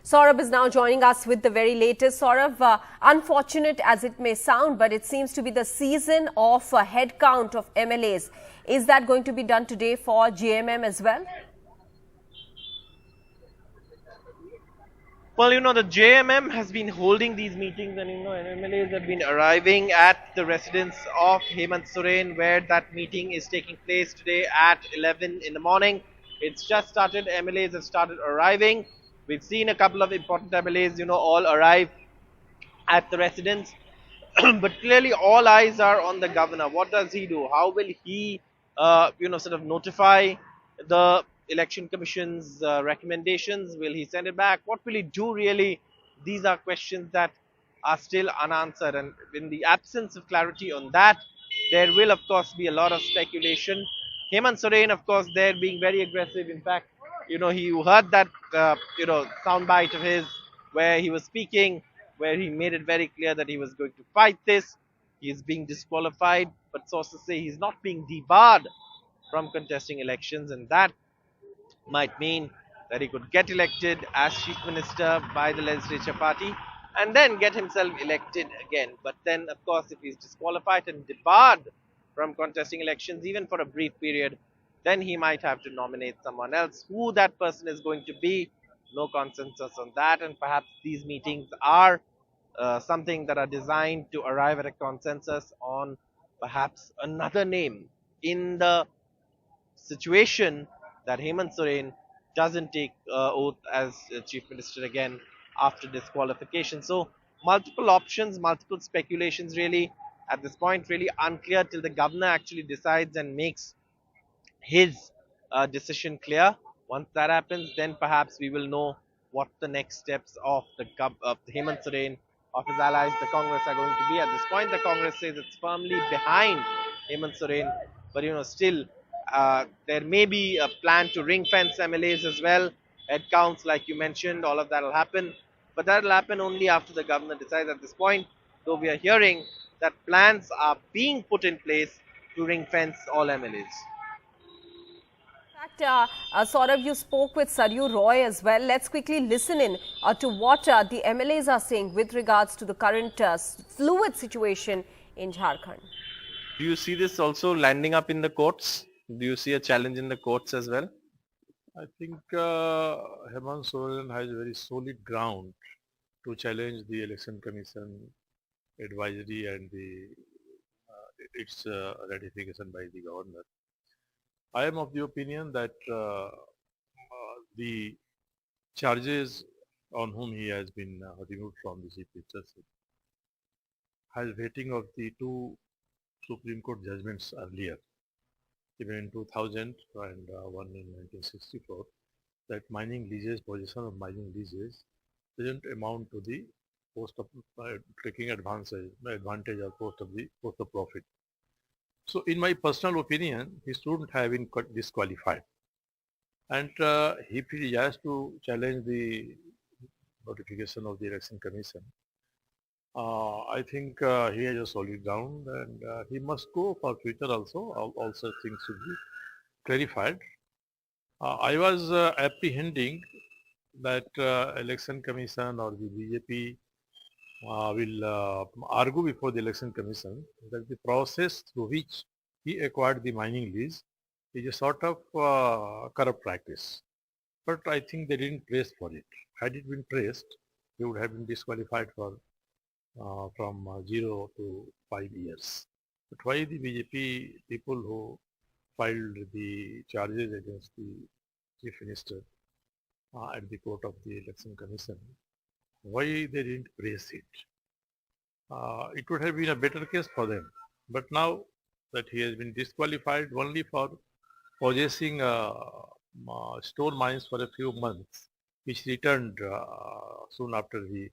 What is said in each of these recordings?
Saurabh is now joining us with the very latest. Saurabh, unfortunate as it may sound, but it seems to be the season of head count of MLAs. Is that going to be done today for JMM as well? Well, the JMM has been holding these meetings and, MLAs have been arriving at the residence of Hemant Soren, where that meeting is taking place today at 11 in the morning. It's just started. MLAs have started arriving. We've seen a couple of important MLAs, all arrive at the residence. But clearly all eyes are on the governor. What does he do? How will he, sort of notify the election commission's recommendations? Will he send it back? What will he do really? These are questions that are still unanswered. And in the absence of clarity on that, there will of course be a lot of speculation. Hemant Soren, of course, there being very aggressive. In fact, you heard that, soundbite of his where he was speaking, where he made it very clear that he was going to fight this. He is being disqualified, but sources say he's not being debarred from contesting elections, and that might mean that he could get elected as chief minister by the legislature party and then get himself elected again. But then, of course, if he's disqualified and debarred from contesting elections, even for a brief period, then he might have to nominate someone else. Who that person is going to be, no consensus on that, and perhaps these meetings are something that are designed to arrive at a consensus on perhaps another name in the situation that Hemant Soren doesn't take oath as chief minister again after disqualification. So multiple options, multiple speculations really at this point, really unclear till the governor actually decides and makes his decision clear. Once that happens, then perhaps we will know what the next steps of the Hemant Soren, of his allies, the Congress, are going to be. At this point, the Congress says it's firmly behind Hemant Soren, but still there may be a plan to ring fence MLAs as well. Head counts, like you mentioned, all of that will happen, but that will happen only after the governor decides. At this point, though, we are hearing that plans are being put in place to ring fence all MLAs. Saurabh, you spoke with Saryu Roy as well. Let's quickly listen in to what the MLAs are saying with regards to the current fluid situation in Jharkhand. Do you see this also landing up in the courts? Do you see a challenge in the courts as well? I think Hemant Soren has very solid ground to challenge the election commission advisory and its ratification by the governor. I am of the opinion that the charges on whom he has been removed from the chief ministership has vetting of the two Supreme Court judgments earlier, even in 2000 and one in 1964, that mining leases, possession of mining leases doesn't amount to the post of taking advantage of post of profit. So in my personal opinion, he shouldn't have been disqualified. And if he has to challenge the notification of the election commission, I think he has a solid ground, and he must go for future also. All such things should be clarified. I was apprehending that election commission or the BJP will argue before the election commission that the process through which he acquired the mining lease is a sort of corrupt practice. But I think they didn't press for it. Had it been pressed, he would have been disqualified for from 0 to 5 years. But why the BJP people who filed the charges against the chief minister at the court of the election commission, why they didn't press it? It would have been a better case for them. But now that he has been disqualified only for possessing stone mines for a few months, which returned soon after he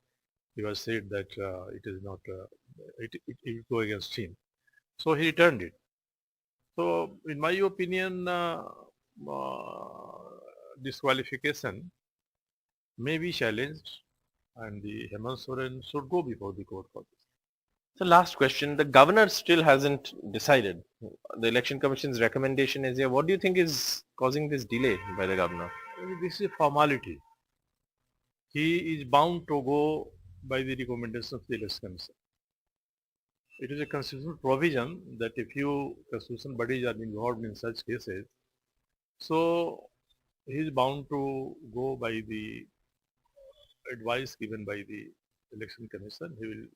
was said that it is not, it will go against him. So he returned it. So in my opinion, disqualification may be challenged, and the Hemant Soren should go before the court for this. So last question, the governor still hasn't decided. The election commission's recommendation is here. What do you think is causing this delay by the governor? This is a formality. he is bound to go by the recommendation of the election commission. It is a constitutional provision that if few constitutional bodies are involved in such cases, so he is bound to go by the advice given by the election commission. He will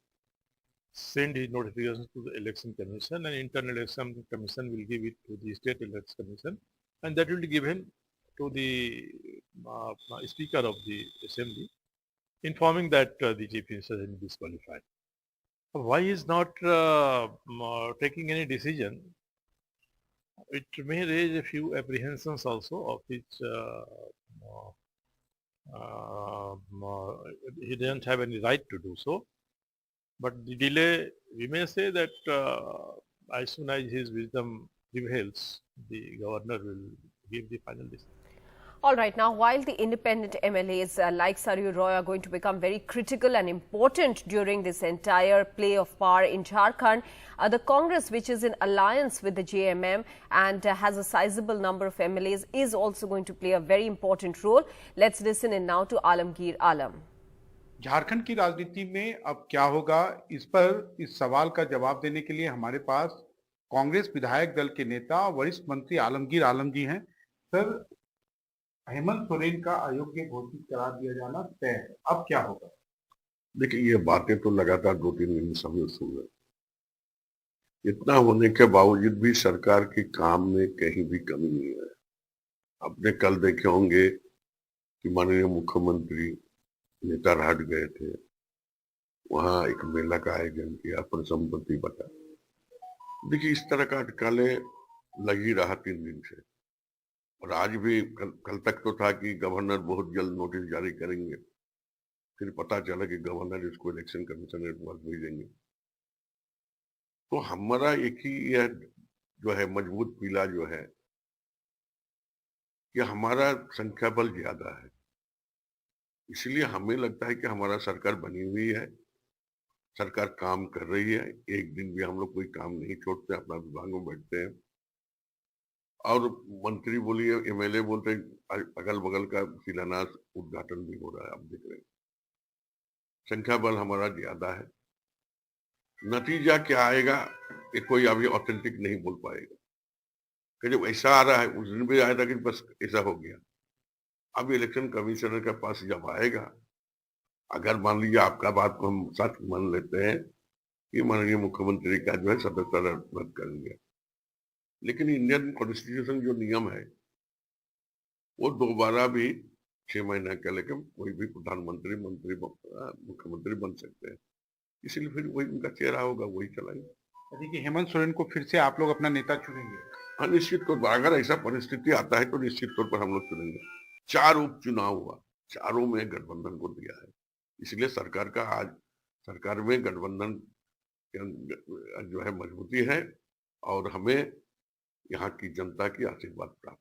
send his notifications to the election commission, and internal election commission will give it to the state election commission, and that will give him to the speaker of the assembly, informing that the chief minister has been disqualified. Why he is not taking any decision? It may raise a few apprehensions also, of which he doesn't have any right to do so. But the delay, we may say that as soon as his wisdom prevails, the governor will give the final decision. All right. Now, while the independent MLAs like Saryu Roy are going to become very critical and important during this entire play of power in Jharkhand, the Congress, which is in alliance with the JMM and has a sizable number of MLAs, is also going to play a very important role. Let's listen in now to Alamgir Alam. Jharkhand की राजनीति में अब क्या होगा, इस सवाल का जवाब देने के लिए हमारे पास कांग्रेस विधायक दल के नेता वरिष्ठ मंत्री आलमगीर आलम जी हैं। सर, हेमंत सोरेन का अयोग्य घोषित करार दिया जाना तय है, अब क्या होगा? देखिए, ये बातें तो लगातार 2-3 दिन समय सुन रहे। इतना होने के बावजूद भी सरकार के काम में कहीं भी कमी नहीं है। आपने कल देखे होंगे कि माननीय मुख्यमंत्री नेतारहाट गए थे, वहां एक मेला का आयोजन किया, अपन संपत्ति बता। देखिए, इस तरह का अटकाले लग ही रहा 3 दिन से, और आज भी कल तक तो था कि गवर्नर बहुत जल्द नोटिस जारी करेंगे, फिर पता चला कि गवर्नर इसको इलेक्शन कमीशन के पास भेजेंगे। तो हमारा एक ही यह जो है मजबूत पीला जो है कि हमारा संख्या बल ज्यादा है, इसलिए हमें लगता है कि हमारा सरकार बनी हुई है, सरकार काम कर रही है। एक दिन भी हम लोग कोई काम नहीं छोड़ते, अपना विभाग में बैठते हैं, और मंत्री बोलिए, एमएलए बोलते हैं, अगल बगल का शिलान्यास उद्घाटन भी हो रहा है, आप देख रहे हैं। संख्या बल हमारा ज्यादा है। नतीजा क्या आएगा ये कोई अभी ऑथेंटिक नहीं बोल पाएगा, कि जब ऐसा आ रहा है, उस दिन भी आया था कि बस ऐसा हो गया। अब इलेक्शन कमिश्नर के पास जब आएगा, अगर मान लीजिए आपका बात को हम सच मान लेते हैं कि माननीय मुख्यमंत्री का जो है सदस्यता रद्द करेंगे, लेकिन इंडियन कॉन्स्टिट्यूशन जो नियम है वो दोबारा भी 6 महीने के लेकर कोई भी प्रधानमंत्री, मंत्री, मुख्यमंत्री बन सकते हैं, इसलिए फिर वही उनका चेहरा होगा, वही चलाएंगे। देखिए, हेमंत सोरेन को फिर से आप लोग अपना नेता चुनेंगे? हाँ, निश्चित तौर पर अगर ऐसा परिस्थिति आता है तो निश्चित तौर पर हम लोग चुनेंगे। 4 उपचुनाव हुआ, चारों में गठबंधन को दिया है, इसलिए सरकार का आज सरकार में गठबंधन जो है मजबूती है, और हमें यहाँ की जनता की आशीर्वाद प्राप्त